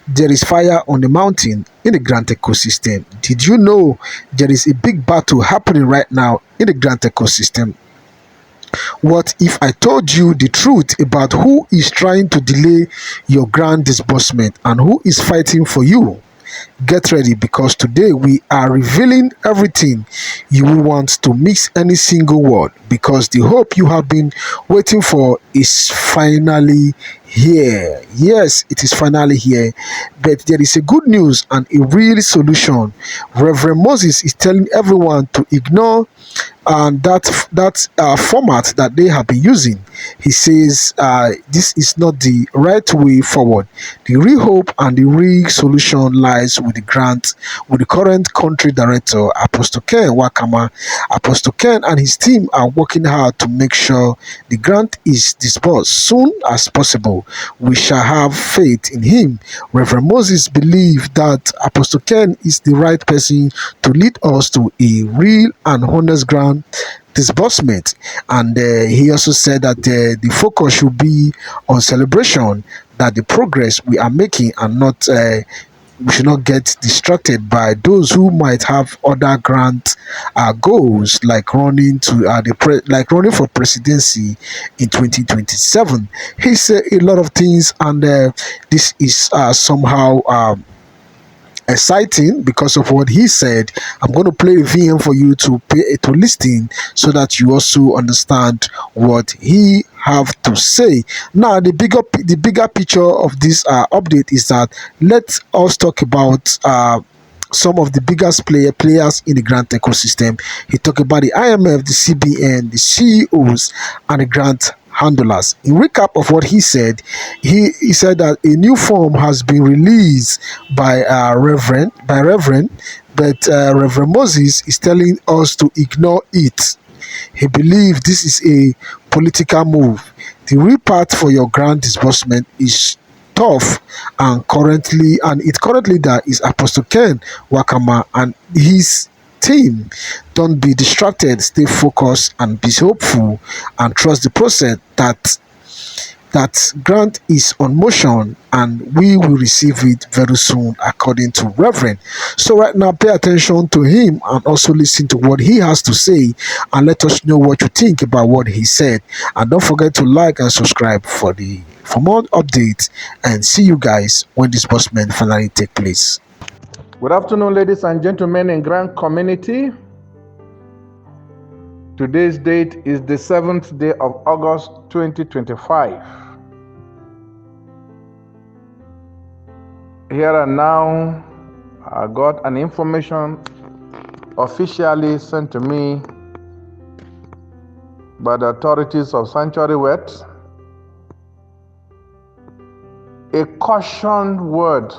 there is fire on the mountain in the grant ecosystem. Did you know there is a big battle happening right now in the grant ecosystem? What if I told you the truth about who is trying to delay your grant disbursement and who is fighting for you? Get ready, because today we are revealing everything you will want to miss any single word, because the hope you have been waiting for is finally here. Yes, it is finally here. But there is a good news and a real solution. Reverend Moses is telling everyone to ignore and that format that they have been using. He says this is not the right way forward. The real hope and the real solution lies with the grant, with the current country director, Apostle Ken Wakama. Apostle Ken and his team are working hard to make sure the grant is disbursed soon as possible. We shall have faith in him. Reverend Moses believes that Apostle Ken is the right person to lead us to a real and honest grant disbursement. And he also said that the focus should be on celebration, that the progress we are making, and not we should not get distracted by those who might have other grant goals, like running to like running for presidency in 2027. He said a lot of things, and this is somehow exciting because of what he said. I'm going to play a VM for you to listen, so that you also understand what he have to say. Now, the bigger picture of this update is that let us talk about some of the biggest players in the grant ecosystem. He talked about the IMF, the CBN, the CEOs, and the grant handlers. In recap of what he said, he said that a new form has been released by Reverend, but Reverend Moses is telling us to ignore it. He believes this is a political move. The real path for your grant disbursement is tough, and currently that is Apostle Ken Wakama and his team. Don't be distracted, stay focused and be hopeful, and trust the process. That grant is on motion, and we will receive it very soon, according to Reverend. So right now, pay attention to him and also listen to what he has to say, and let us know what you think about what he said. And don't forget to like and subscribe for more updates, and see you guys when disbursement finally take place. Good afternoon, ladies and gentlemen in Grand Community. Today's date is the 7th day of August 2025. Here and now, I got an information officially sent to me by the authorities of Sanctuary Wet. A caution word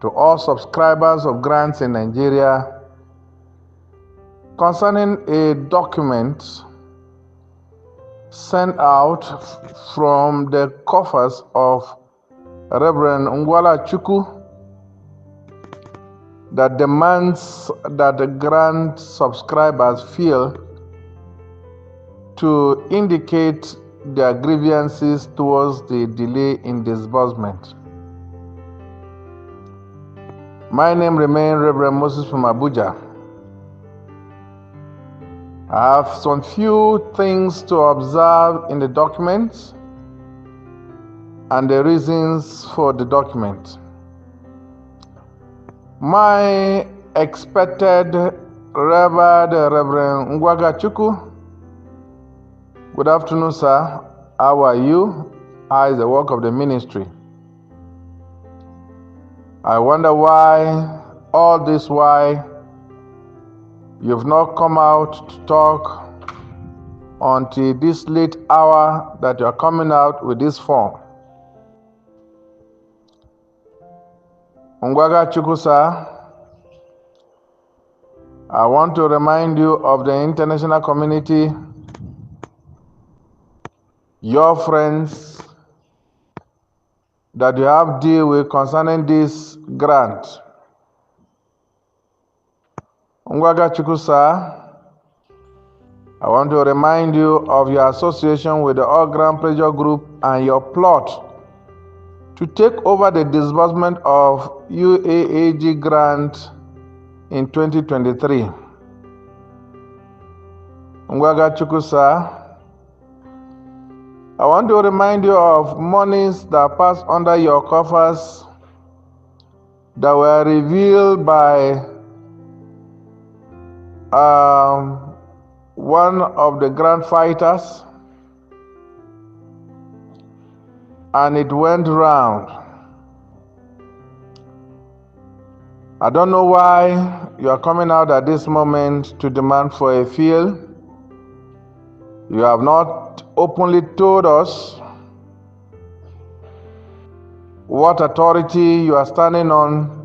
to all subscribers of grants in Nigeria concerning a document sent out from the coffers of Reverend Chuku that demands that the grant subscribers fail to indicate their grievances towards the delay in disbursement. My name remains Reverend Moses from Abuja. I have some few things to observe in the document and the reasons for the document. My expected Reverend Chuku. Good afternoon, sir. How are you? How is the work of the ministry? I wonder why, all this why, you've not come out to talk until this late hour that you're coming out with this form. Chuku, sir, I want to remind you of the international community, your friends, that you have deal with concerning this grant. Chuku, sir, I want to remind you of your association with the All Grand Pressure Group and your plot to take over the disbursement of UAAG grant in 2023. Ngwaga Chuku, sir, I want to remind you of monies that passed under your coffers that were revealed by one of the grant fighters, and it went round. I don't know why you are coming out at this moment to demand for a field. You have not openly told us what authority you are standing on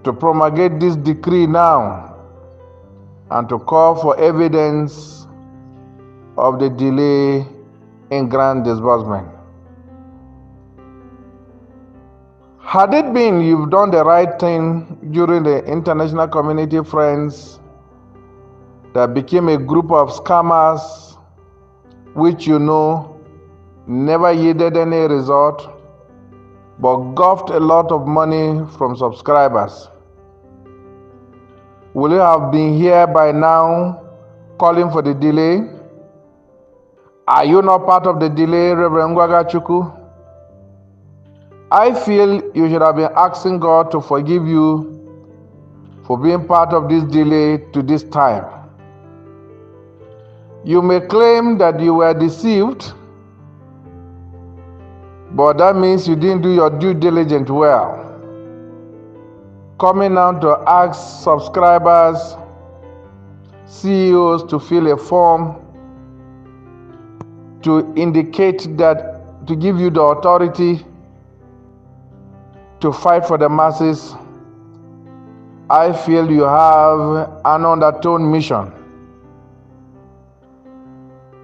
to promulgate this decree now and to call for evidence of the delay in grant disbursement. Had it been you've done the right thing during the international community friends that became a group of scammers which you know never yielded any result but gulfed a lot of money from subscribers, will you have been here by now calling for the delay? Are you not part of the delay, Reverend Chuku? I feel you should have been asking God to forgive you for being part of this delay to this time. You may claim that you were deceived, but that means you didn't do your due diligence well. Coming out to ask subscribers, CEOs to fill a form to indicate that, to give you the authority to fight for the masses, I feel you have an undertone mission.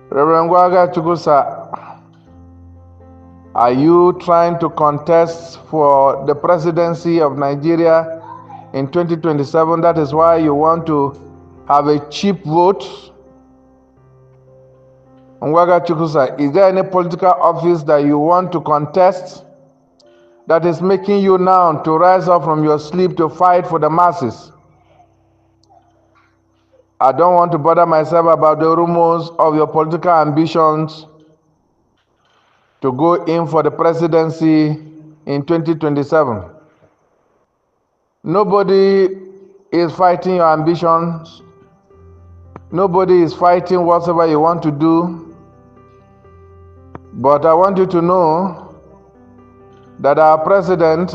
Reverend Chuku, sir, are you trying to contest for the presidency of Nigeria in 2027? That is why you want to have a cheap vote? Chuku, sir, is there any political office that you want to contest that is making you now to rise up from your sleep to fight for the masses? I don't want to bother myself about the rumors of your political ambitions to go in for the presidency in 2027. Nobody is fighting your ambitions. Nobody is fighting whatever you want to do. But I want you to know that our president,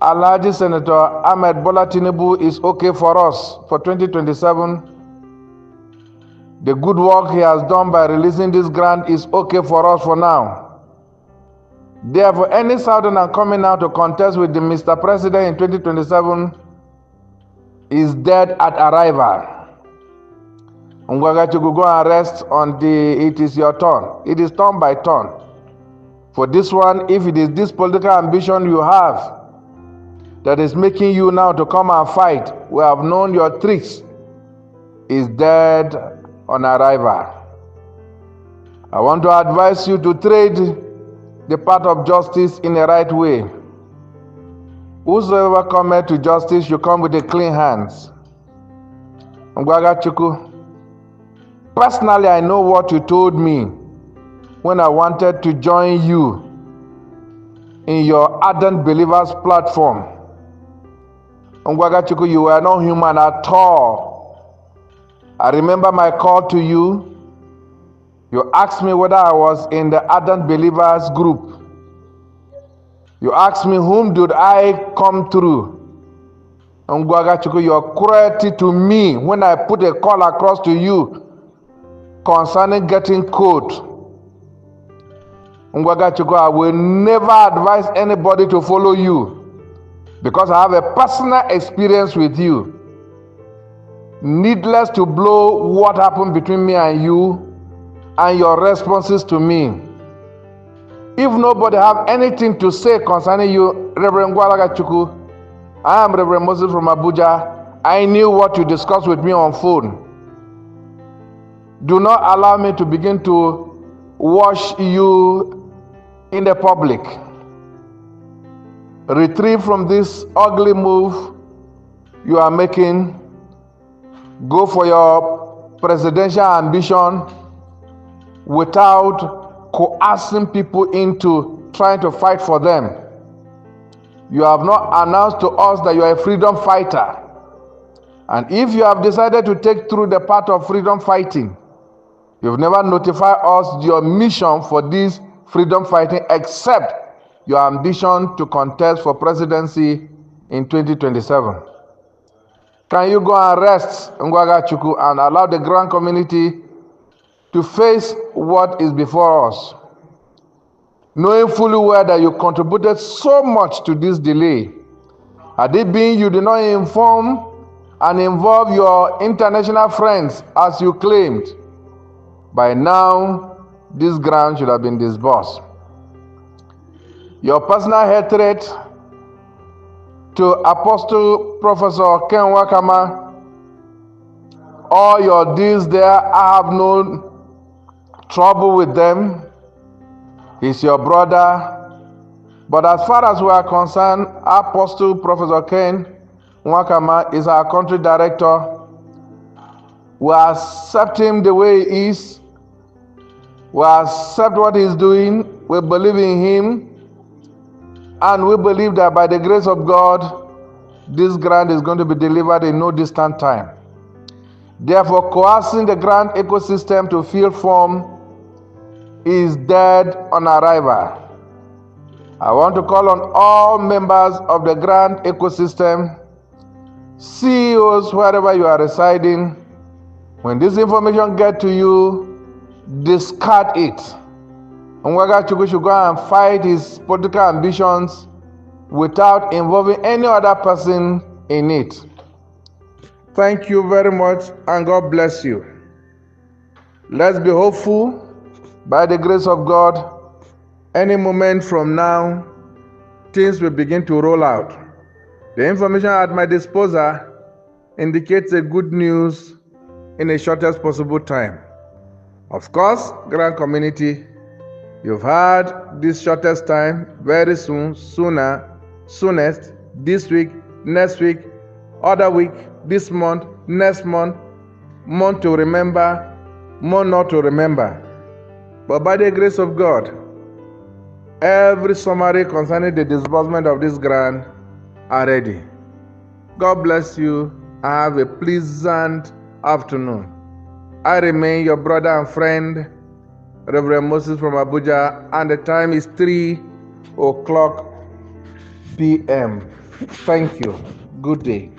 Alhaji Senator Ahmed Bola Tinubu, is okay for us for 2027. The good work he has done by releasing this grant is okay for us for now. Therefore, any Southerner coming out to contest with the Mr. President in 2027 is dead at arrival. Ngwaga Chuku, go and rest on it is your turn. It is turn by turn. For this one, if it is this political ambition you have that is making you now to come and fight, we have known your tricks, is dead on arrival. I want to advise you to trade the path of justice in the right way. Whosoever cometh to justice should come with the clean hands. Ngwaga Chuku, personally, I know what you told me when I wanted to join you in your ardent believers platform. Ngwaga Chuku, you were not human at all. I remember my call to you. You asked me whether I was in the ardent believers group. You asked me whom did I come through. Ngwaga Chuku, your cruelty to me when I put a call across to you concerning getting code. Ngwaga Chuku, I will never advise anybody to follow you because I have a personal experience with you. Needless to blow what happened between me and you and your responses to me. If nobody have anything to say concerning you, Reverend Ngwaga Chuku, I am Reverend Moses from Abuja. I knew what you discussed with me on phone. Do not allow me to begin to wash you in the public. Retrieve from this ugly move you are making. Go for your presidential ambition without coercing people into trying to fight for them. You have not announced to us that you are a freedom fighter. And if you have decided to take through the path of freedom fighting, you've never notified us your mission for this freedom fighting except your ambition to contest for presidency in 2027. Can you go and rest, Ngwaga Chuku, and allow the grand community to face what is before us, knowing fully well that you contributed so much to this delay? Had it been you did not inform and involve your international friends as you claimed, by now this grant should have been disbursed. Your personal hatred to Apostle Professor Ken Wakama, all your deals there, I have no trouble with them. He's your brother. But as far as we are concerned, Apostle Professor Ken Wakama is our country director. We accept him the way he is. We accept what he's doing. We believe in him. And we believe that by the grace of God, this grant is going to be delivered in no distant time. Therefore, coercing the grant ecosystem to fill form is dead on arrival. I want to call on all members of the grant ecosystem, CEOs, wherever you are residing, when this information gets to you, discard it. Ngwaga Chuku should go and fight his political ambitions without involving any other person in it. Thank you very much, and God bless you. Let's be hopeful. By the grace of God, any moment from now, things will begin to roll out. The information at my disposal indicates a good news in the shortest possible time. Of course, grand community, you've had this shortest time, very soon, soonest, this week, next week, other week, this month, next month, month to remember, month not to remember. But by the grace of God, every summary concerning the disbursement of this grant are ready. God bless you and have a pleasant afternoon. I remain your brother and friend, Reverend Moses from Abuja, and the time is 3:00 p.m. Thank you. Good day.